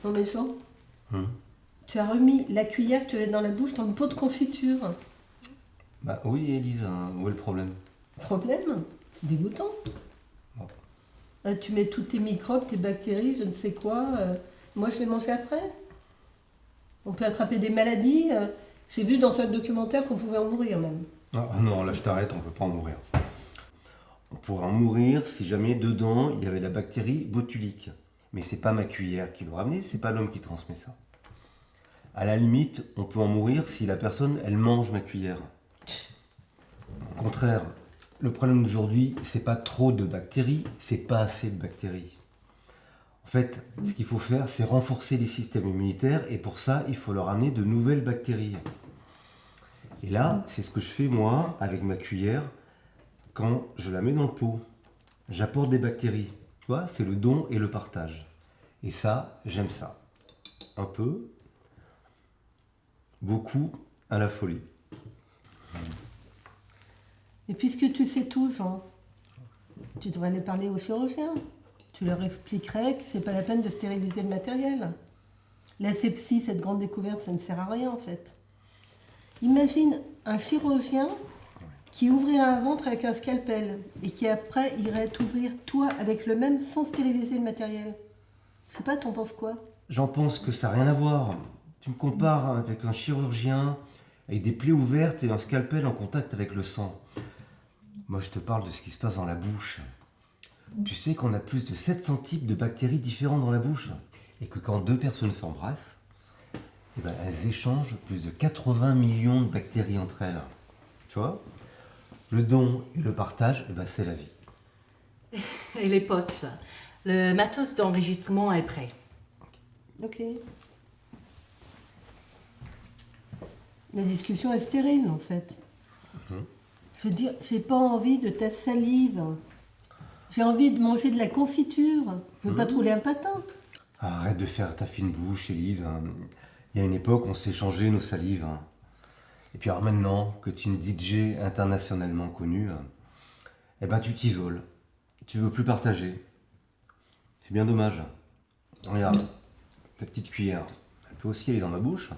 Non mais Jean, Hum. tu as remis la cuillère que tu avais dans la bouche dans le pot de confiture. Bah oui, Élise, où est le problème? Problème? C'est dégoûtant. Bon. Tu mets tous tes microbes, tes bactéries, je ne sais quoi. Moi, je vais manger après. On peut attraper des maladies. J'ai vu dans un documentaire qu'on pouvait en mourir même. Ah non, là je t'arrête, on peut pas en mourir. On pourrait en mourir si jamais dedans il y avait la bactérie botulique. Mais c'est pas ma cuillère qui l'a ramené, c'est pas l'homme qui transmet ça. À la limite, on peut en mourir si la personne, elle mange ma cuillère. Au contraire, le problème d'aujourd'hui, c'est pas trop de bactéries, c'est pas assez de bactéries. En fait, ce qu'il faut faire, c'est renforcer les systèmes immunitaires et pour ça, il faut leur amener de nouvelles bactéries. Et là, c'est ce que je fais moi avec ma cuillère quand je la mets dans le pot. J'apporte des bactéries. Tu vois, c'est le don et le partage. Et ça, j'aime ça. Un peu, beaucoup, à la folie. Et puisque tu sais tout, Jean, tu devrais aller parler aux chirurgiens. Tu leur expliquerais que c'est pas la peine de stériliser le matériel. L'asepsie, cette grande découverte, ça ne sert à rien en fait. Imagine un chirurgien qui ouvrirait un ventre avec un scalpel et qui après irait t'ouvrir toi avec le même sans stériliser le matériel. Je sais pas, t'en penses quoi? J'en pense que ça n'a rien à voir. Tu me compares avec un chirurgien avec des plaies ouvertes et un scalpel en contact avec le sang. Moi, je te parle de ce qui se passe dans la bouche. Tu sais qu'on a plus de 700 types de bactéries différentes dans la bouche. Et que quand deux personnes s'embrassent, eh ben, elles échangent plus de 80 millions de bactéries entre elles. Tu vois? Le don et le partage, eh ben, c'est la vie. Et les potes, là. Le matos d'enregistrement est prêt. Ok. La discussion est stérile en fait. Je veux dire, j'ai pas envie de ta salive. J'ai envie de manger de la confiture. Je veux pas te rouler un patin. Arrête de faire ta fine bouche, Élise. Il y a une époque, on s'échangeait nos salives. Et puis alors maintenant que tu es une DJ internationalement connue, eh ben tu t'isoles. Tu veux plus partager. C'est bien dommage. Regarde, ta petite cuillère, elle peut aussi aller dans ma bouche.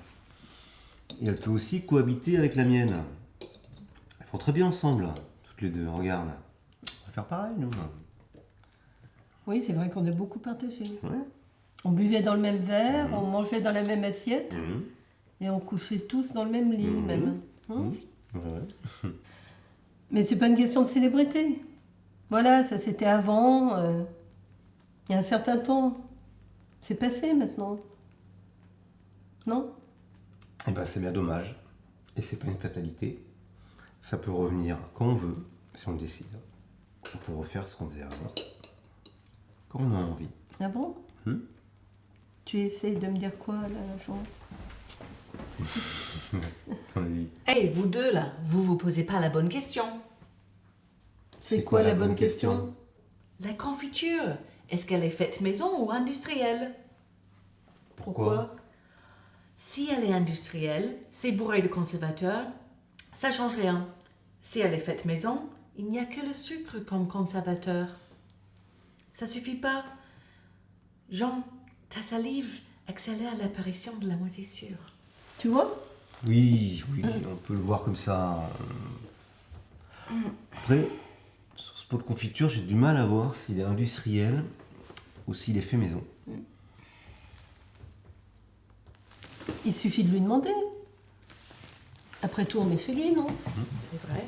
Et elle peut aussi cohabiter avec la mienne. Elles font très bien ensemble, toutes les deux. Regarde. On va faire pareil, nous. Oui, c'est vrai qu'on a beaucoup partagé. Ouais. On buvait dans le même verre, on mangeait dans la même assiette et on couchait tous dans le même lit même. Ouais. Mais c'est pas une question de célébrité. Voilà, ça c'était avant, il y a un certain temps. C'est passé maintenant. Non? Eh ben c'est bien dommage. Et c'est pas une fatalité. Ça peut revenir quand on veut, si on le décide. On peut refaire ce qu'on faisait avant. Quand on a envie. Ah bon? Tu essayes de me dire quoi là, Jean? Oui. Hey, vous deux, là, vous posez pas la bonne question. C'est quoi la bonne question? La confiture, est-ce qu'elle est faite maison ou industrielle? Pourquoi? Si elle est industrielle, c'est bourré de conservateurs, ça change rien. Si elle est faite maison, il n'y a que le sucre comme conservateur. Ça suffit pas. Jean, ta salive accélère l'apparition de la moisissure. Tu vois? Oui, on peut le voir comme ça. Après, sur ce pot de confiture, j'ai du mal à voir s'il est industriel ou s'il est fait maison. Il suffit de lui demander. Après tout, on est chez lui, non? C'est vrai.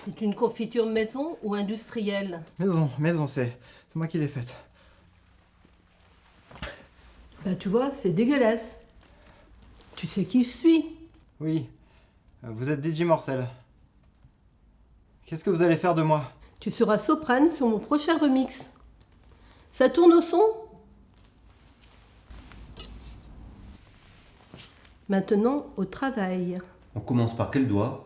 C'est une confiture maison ou industrielle? Maison, c'est moi qui l'ai faite. Bah tu vois, c'est dégueulasse. Tu sais qui je suis? Oui, vous êtes DJ Morcel. Qu'est-ce que vous allez faire de moi? Tu seras soprane sur mon prochain remix. Ça tourne au son? Maintenant, au travail. On commence par quel doigt?